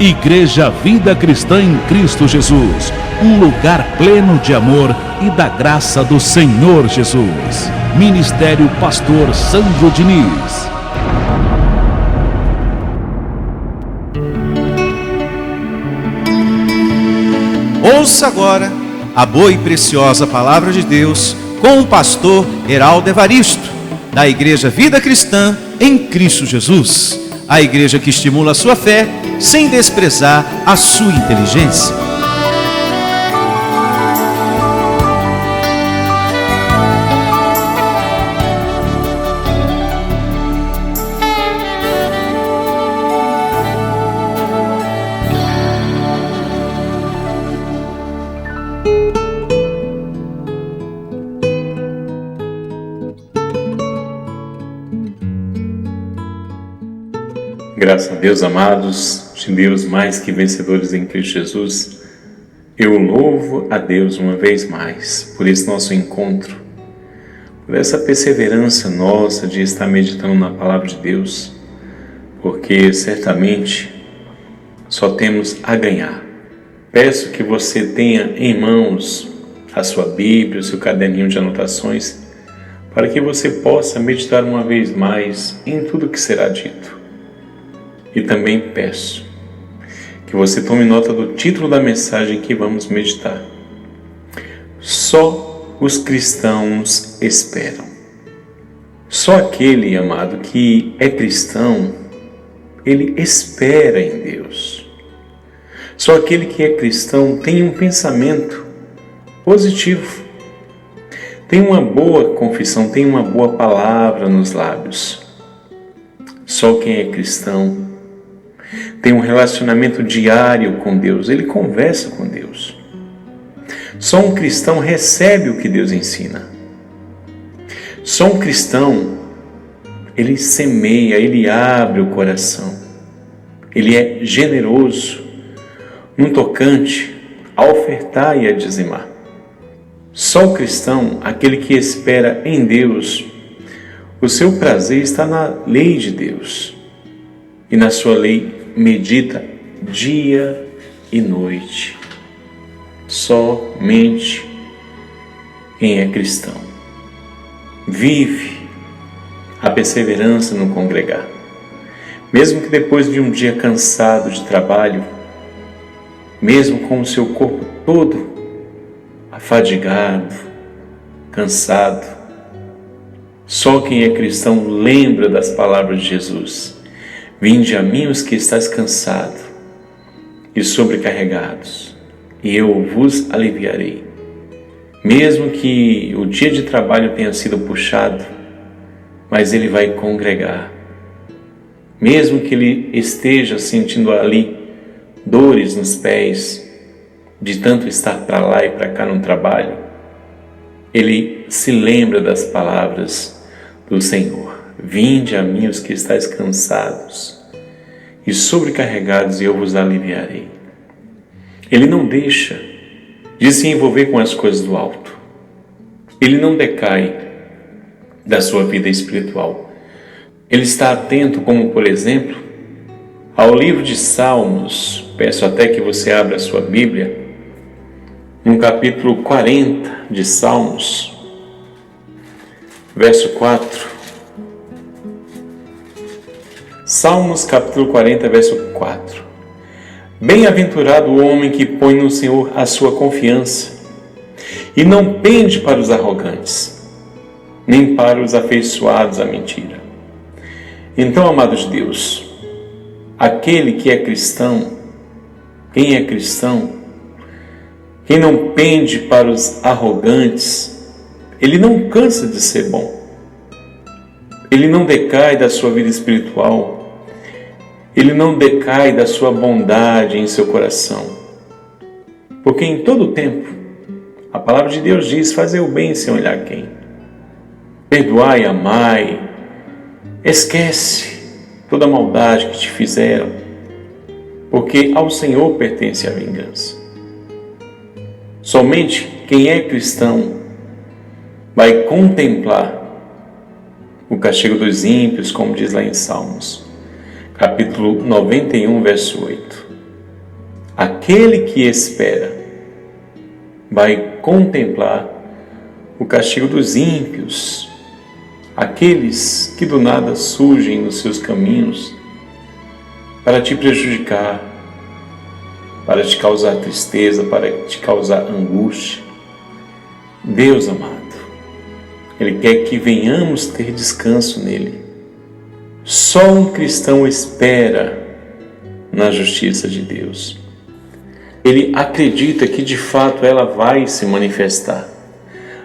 Igreja Vida Cristã em Cristo Jesus, um lugar pleno de amor e da graça do Senhor Jesus. Ministério Pastor Sandro Diniz. Ouça agora a boa e preciosa palavra de Deus com o pastor Heraldo Evaristo, da Igreja Vida Cristã em Cristo Jesus. A igreja que estimula a sua fé sem desprezar a sua inteligência. Graças a Deus, amados, de Deus mais que vencedores em Cristo Jesus, eu louvo a Deus uma vez mais por esse nosso encontro, por essa perseverança nossa de estar meditando na Palavra de Deus, porque certamente só temos a ganhar. Peço que você tenha em mãos a sua Bíblia, o seu caderninho de anotações, para que você possa meditar uma vez mais em tudo que será dito. E também peço que você tome nota do título da mensagem que vamos meditar. Só os cristãos esperam. Só aquele, amado, que é cristão, ele espera em Deus. Só aquele que é cristão tem um pensamento positivo, tem uma boa confissão, tem uma boa palavra nos lábios. Só quem é cristão tem um relacionamento diário com Deus, ele conversa com Deus. Só um cristão recebe o que Deus ensina. Só um cristão, ele semeia, ele abre o coração. Ele é generoso no tocante a ofertar e a dizimar. Só o cristão, aquele que espera em Deus, o seu prazer está na lei de Deus. E na sua lei medita dia e noite. Somente quem é cristão vive a perseverança no congregar. Mesmo que depois de um dia cansado de trabalho, mesmo com o seu corpo todo afadigado, cansado, só quem é cristão lembra das palavras de Jesus. Vinde a mim os que estáis cansados e sobrecarregados, e eu vos aliviarei. Mesmo que o dia de trabalho tenha sido puxado, mas ele vai congregar. Mesmo que ele esteja sentindo ali dores nos pés, de tanto estar para lá e para cá no trabalho, ele se lembra das palavras do Senhor. Vinde a mim os que estáis cansados e sobrecarregados, e eu vos aliviarei. Ele não deixa de se envolver com as coisas do alto. Ele não decai da sua vida espiritual. Ele está atento, como por exemplo, ao livro de Salmos. Peço até que você abra a sua Bíblia, no capítulo 40 de Salmos, verso 4. Salmos capítulo 40, verso 4. Bem-aventurado o homem que põe no Senhor a sua confiança e não pende para os arrogantes, nem para os afeiçoados à mentira. Então, amados de Deus, aquele que é cristão, quem é cristão, quem não pende para os arrogantes, ele não cansa de ser bom. Ele não decai da sua vida espiritual. Ele não decai da sua bondade em seu coração. Porque em todo tempo, a palavra de Deus diz: fazer o bem sem olhar quem. Perdoai, amai, esquece toda a maldade que te fizeram, porque ao Senhor pertence a vingança. Somente quem é cristão vai contemplar o castigo dos ímpios, como diz lá em Salmos, capítulo 91, verso 8. aquele que espera vai contemplar o castigo dos ímpios, aqueles que do nada surgem nos seus caminhos para te prejudicar, para te causar tristeza, para te causar angústia. Deus amado, Ele quer que venhamos ter descanso nele. Só um cristão espera na justiça de Deus. Ele acredita que de fato ela vai se manifestar,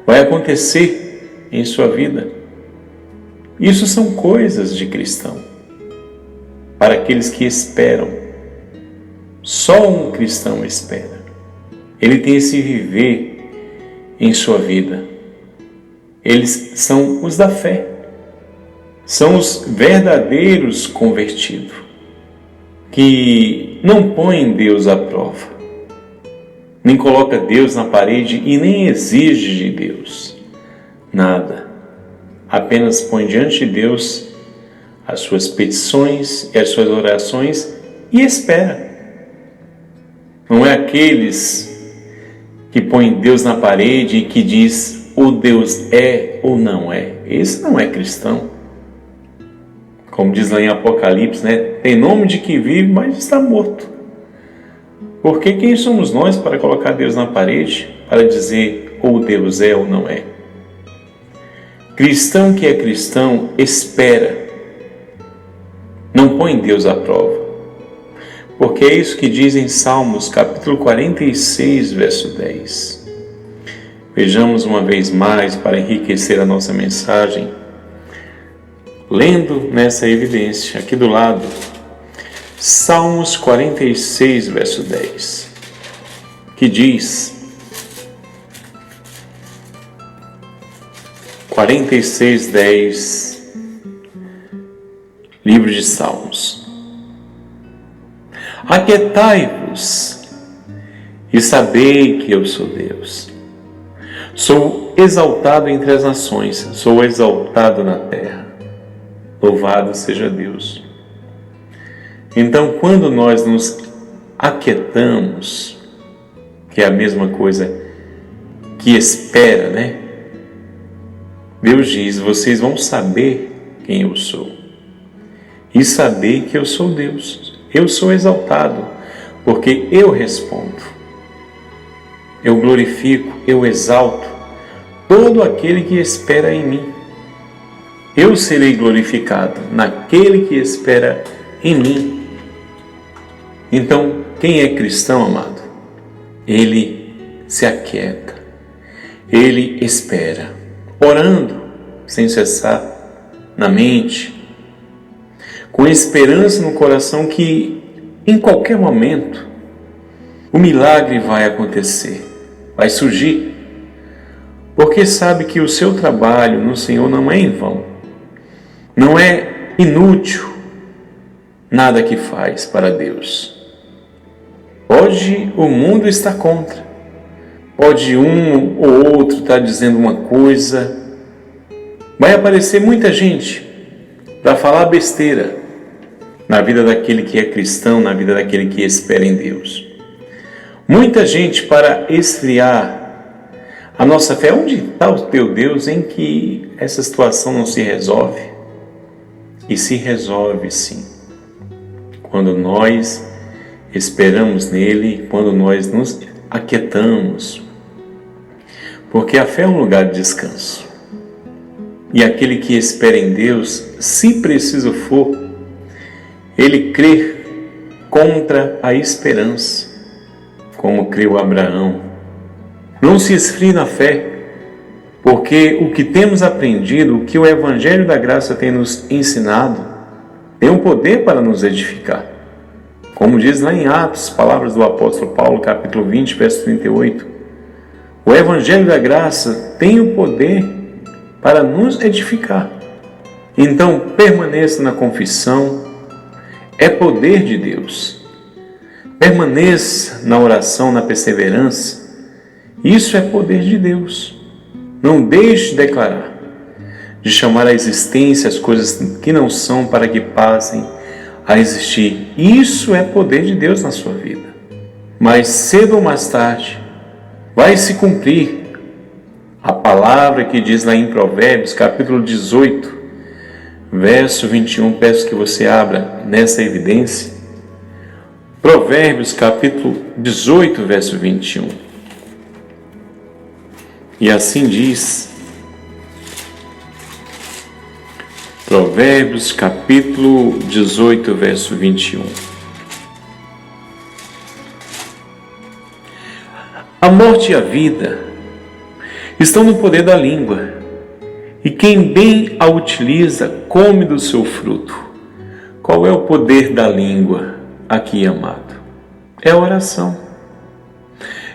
vai acontecer em sua vida. Isso são coisas de cristão, para aqueles que esperam. Só um cristão espera. Ele tem esse viver em sua vida. Eles são os da fé, são os verdadeiros convertidos, que não põem Deus à prova, nem coloca Deus na parede e nem exige de Deus nada. Apenas põe diante de Deus as suas petições e as suas orações e espera. Não é aqueles que põem Deus na parede e que diz ou Deus é ou não é. Esse não é cristão. Como diz lá em Apocalipse, né? Tem nome de que vive, mas está morto. Porque quem somos nós para colocar Deus na parede, para dizer ou Deus é ou não é? Cristão que é cristão espera, não põe Deus à prova. Porque é isso que diz em Salmos, capítulo 46, verso 10. Vejamos uma vez mais para enriquecer a nossa mensagem, lendo nessa evidência, aqui do lado, Salmos 46, verso 10, que diz, 46, 10, livro de Salmos. Aquietai-vos e sabei que eu sou Deus. Sou exaltado entre as nações, sou exaltado na terra. Louvado seja Deus. Então, quando nós nos aquietamos, que é a mesma coisa que espera, né? Deus diz, vocês vão saber quem eu sou. E saber que eu sou Deus. Eu sou exaltado, porque eu respondo. Eu glorifico, eu exalto todo aquele que espera em mim. Eu serei glorificado naquele que espera em mim. Então, quem é cristão, amado? Ele se aquieta, ele espera, orando sem cessar na mente, com esperança no coração que em qualquer momento o milagre vai acontecer, vai surgir, porque sabe que o seu trabalho no Senhor não é em vão, não é inútil nada que faz para Deus. Pode o mundo estar contra, pode um ou outro estar dizendo uma coisa, vai aparecer muita gente para falar besteira na vida daquele que é cristão, na vida daquele que espera em Deus. Muita gente para esfriar a nossa fé. Onde está o teu Deus em que essa situação não se resolve? E se resolve sim, quando nós esperamos nele, quando nós nos aquietamos, porque a fé é um lugar de descanso. E aquele que espera em Deus, se preciso for, ele crê contra a esperança, como creu Abraão. Não se esfrie na fé, porque o que temos aprendido, o que o Evangelho da Graça tem nos ensinado, tem um poder para nos edificar. Como diz lá em Atos, palavras do apóstolo Paulo, capítulo 20, verso 38, o Evangelho da Graça tem o poder para nos edificar. Então, permaneça na confissão, é poder de Deus. Permaneça na oração, na perseverança, isso é poder de Deus. Não deixe de declarar, de chamar à existência as coisas que não são para que passem a existir. Isso é poder de Deus na sua vida. mais cedo ou mais tarde vai se cumprir a palavra que diz lá em Provérbios, capítulo 18, verso 21. Peço que você abra nessa evidência. Provérbios, capítulo 18, verso 21. E assim diz, Provérbios, capítulo 18, verso 21. A morte e a vida estão no poder da língua, e quem bem a utiliza come do seu fruto. Qual é o poder da língua aqui, amado? É a oração,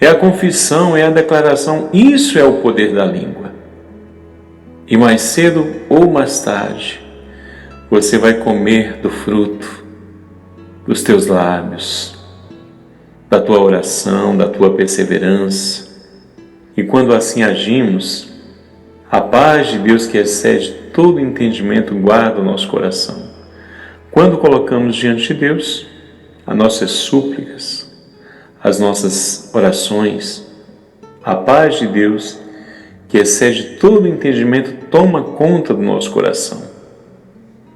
é a confissão, é a declaração. Isso é o poder da língua. E mais cedo ou mais tarde, você vai comer do fruto dos teus lábios, da tua oração, da tua perseverança. E quando assim agimos, a paz de Deus que excede todo entendimento guarda o nosso coração. Quando colocamos diante de Deus as nossas súplicas, as nossas orações, a paz de Deus que excede todo entendimento toma conta do nosso coração.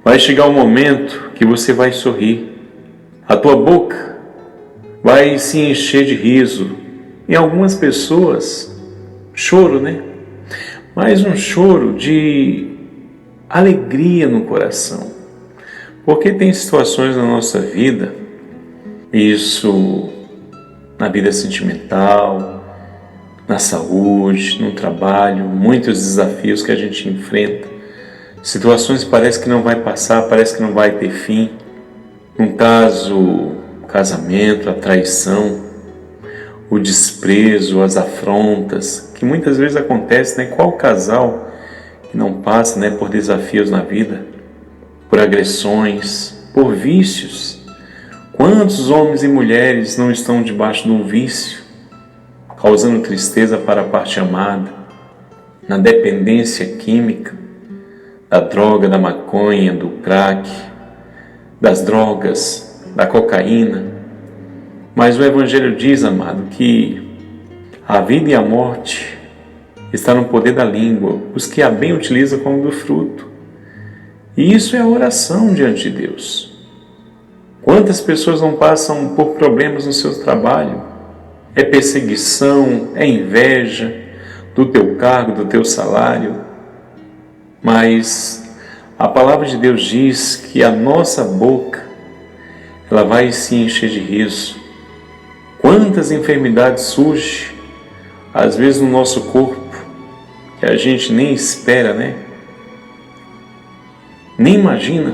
Vai chegar o momento que você vai sorrir, a tua boca vai se encher de riso. Em algumas pessoas, choro, né? Mas um choro de alegria no coração. Porque tem situações na nossa vida, isso na vida sentimental, na saúde, no trabalho, muitos desafios que a gente enfrenta. Situações que parece que não vai passar, parece que não vai ter fim. No caso, o casamento, a traição, o desprezo, as afrontas, que muitas vezes acontece, né? Qual casal que não passa, né, por desafios na vida, por agressões, por vícios? Quantos homens e mulheres não estão debaixo de um vício, causando tristeza para a parte amada, na dependência química, da droga, da maconha, do crack, das drogas, da cocaína? Mas o Evangelho diz, amado, que a vida e a morte está no poder da língua, os que a bem utilizam como do fruto. E isso é a oração diante de Deus. Quantas pessoas não passam por problemas no seu trabalho? É perseguição, é inveja do teu cargo, do teu salário. Mas a palavra de Deus diz que a nossa boca, ela vai se encher de riso. Quantas enfermidades surgem, às vezes no nosso corpo, que a gente nem espera, né? Nem imagina.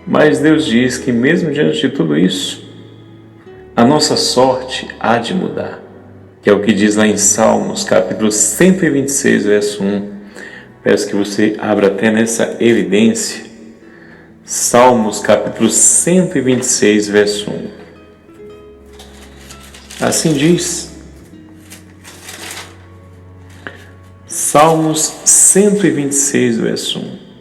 Mas Deus diz que mesmo diante de tudo isso, a nossa sorte há de mudar, que é o que diz lá em Salmos, capítulo 126, verso 1. Peço que você abra até nessa evidência. Salmos, capítulo 126, verso 1. Assim diz. Salmos 126, verso 1.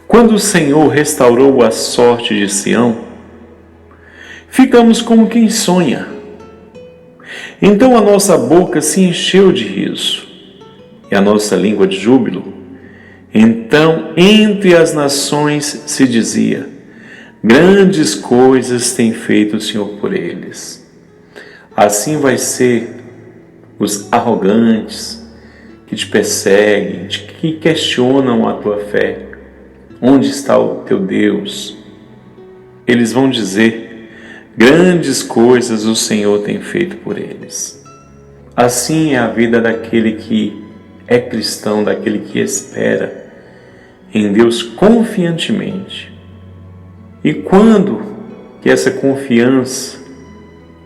Quando o Senhor restaurou a sorte de Sião, ficamos como quem sonha. Então a nossa boca se encheu de riso e a nossa língua de júbilo. Então entre as nações se dizia: grandes coisas tem feito o Senhor por eles. Assim vai ser os arrogantes que te perseguem, que questionam a tua fé. Onde está o teu Deus? Eles vão dizer: grandes coisas o Senhor tem feito por eles. Assim é a vida daquele que é cristão, daquele que espera em Deus confiantemente. E quando que essa confiança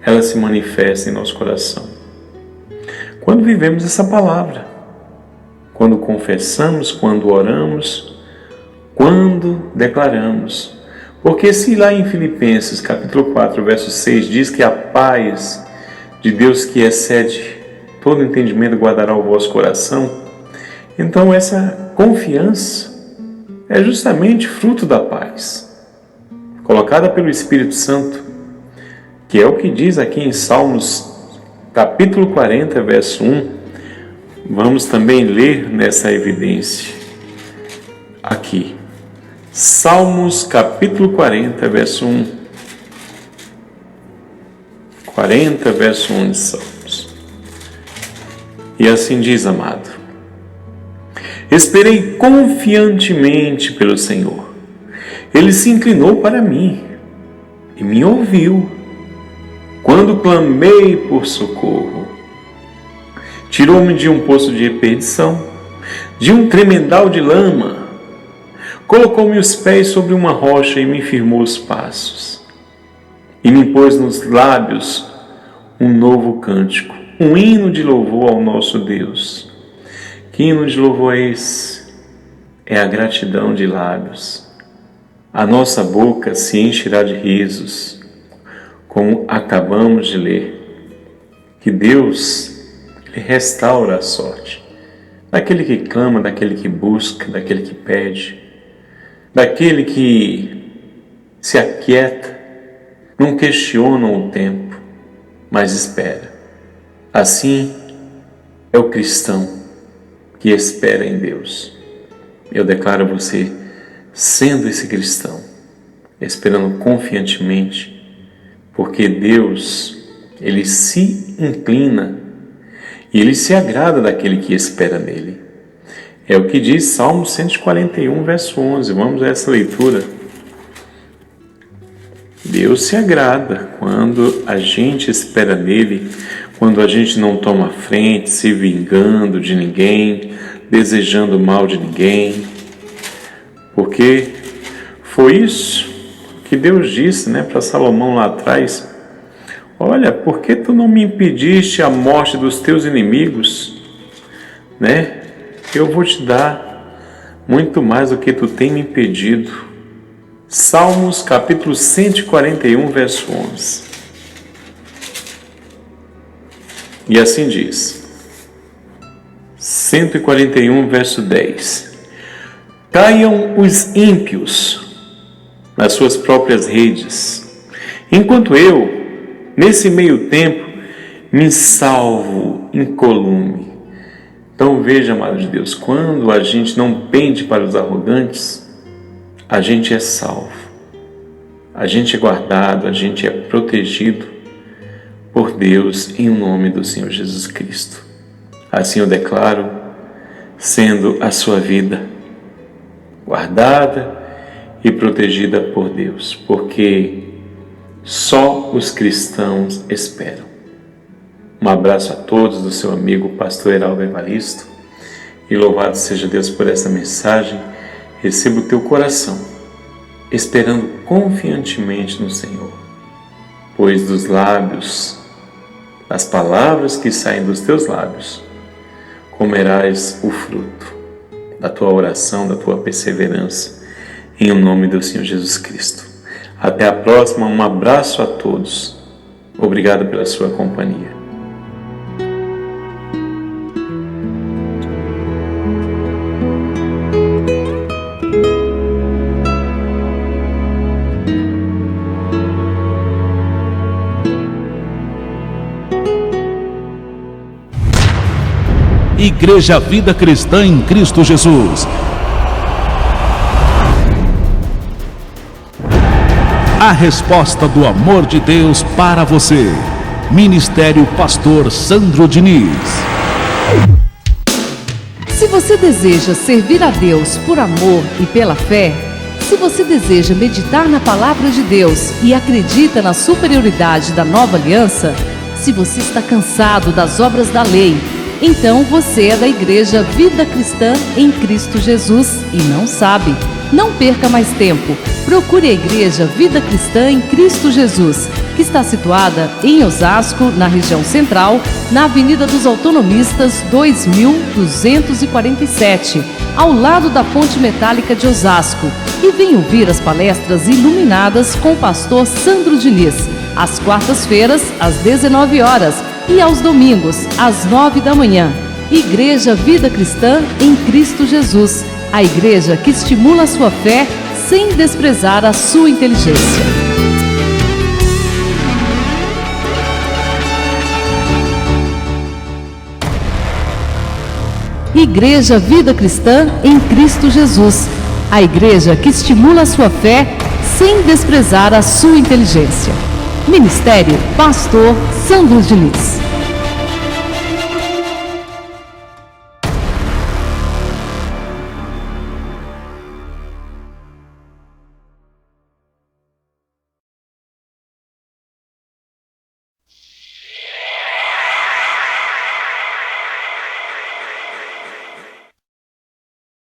ela se manifesta em nosso coração? Quando vivemos essa palavra, quando confessamos, quando oramos, quando declaramos. Porque se lá em Filipenses capítulo 4, verso 6 diz que a paz de Deus que excede todo entendimento guardará o vosso coração, então essa confiança é justamente fruto da paz. colocada pelo Espírito Santo, que é o que diz aqui em Salmos capítulo 40, verso 1, vamos também ler nessa evidência aqui. Salmos capítulo 40, verso 1. 40, verso 1 de Salmos. E assim diz, amado: esperei confiantemente pelo Senhor. Ele se inclinou para mim e me ouviu quando clamei por socorro. Tirou-me de um poço de perdição, de um tremedal de lama. Colocou-me os pés sobre uma rocha e me firmou os passos. E me pôs nos lábios um novo cântico, um hino de louvor ao nosso Deus. Que hino de louvor é esse? É a gratidão de lábios. A nossa boca se encherá de risos, como acabamos de ler. Que Deus, Ele restaura a sorte daquele que clama, daquele que busca, daquele que pede, daquele que se aquieta, não questiona o tempo, mas espera. Assim é o cristão que espera em Deus. Eu declaro a você, sendo esse cristão, esperando confiantemente, porque Deus, Ele se inclina e Ele se agrada daquele que espera nele. É o que diz Salmo 141, verso 11. Vamos a essa leitura. Deus se agrada quando a gente espera nele, quando a gente não toma frente, se vingando de ninguém, desejando o mal de ninguém. Porque foi isso que Deus disse, para Salomão lá atrás: olha, por que tu não me impediste a morte dos teus inimigos? Eu vou te dar muito mais do que tu tem me impedido. Salmos capítulo 141, verso 11. E assim diz. 141, verso 10. Caiam os ímpios nas suas próprias redes, enquanto eu, nesse meio tempo, me salvo incolume. Então veja, amado de Deus, quando a gente não pende para os arrogantes, a gente é salvo, a gente é guardado, a gente é protegido por Deus em nome do Senhor Jesus Cristo. Assim eu declaro, sendo a sua vida guardada e protegida por Deus, porque só os cristãos esperam. Um abraço a todos do seu amigo pastor Heraldo Evaristo, e louvado seja Deus por essa mensagem. Receba o teu coração, esperando confiantemente no Senhor, pois dos lábios, das palavras que saem dos teus lábios, comerás o fruto da tua oração, da tua perseverança, em nome do Senhor Jesus Cristo. Até a próxima, um abraço a todos. Obrigado pela sua companhia. Igreja Vida Cristã em Cristo Jesus. A resposta do amor de Deus para você. Ministério Pastor Sandro Diniz. Se você deseja servir a Deus por amor e pela fé, se você deseja meditar na Palavra de Deus e acredita na superioridade da nova aliança, se você está cansado das obras da lei, então você é da Igreja Vida Cristã em Cristo Jesus e não sabe. Não perca mais tempo. Procure a Igreja Vida Cristã em Cristo Jesus, que está situada em Osasco, na região central, na Avenida dos Autonomistas 2247, ao lado da Ponte Metálica de Osasco. E venha ouvir as palestras iluminadas com o pastor Sandro Diniz, às quartas-feiras, às 19 horas, e aos domingos, às 9 da manhã. Igreja Vida Cristã em Cristo Jesus, a igreja que estimula a sua fé sem desprezar a sua inteligência. Igreja Vida Cristã em Cristo Jesus. A igreja que estimula a sua fé sem desprezar a sua inteligência. Ministério Pastor Sandro Diniz.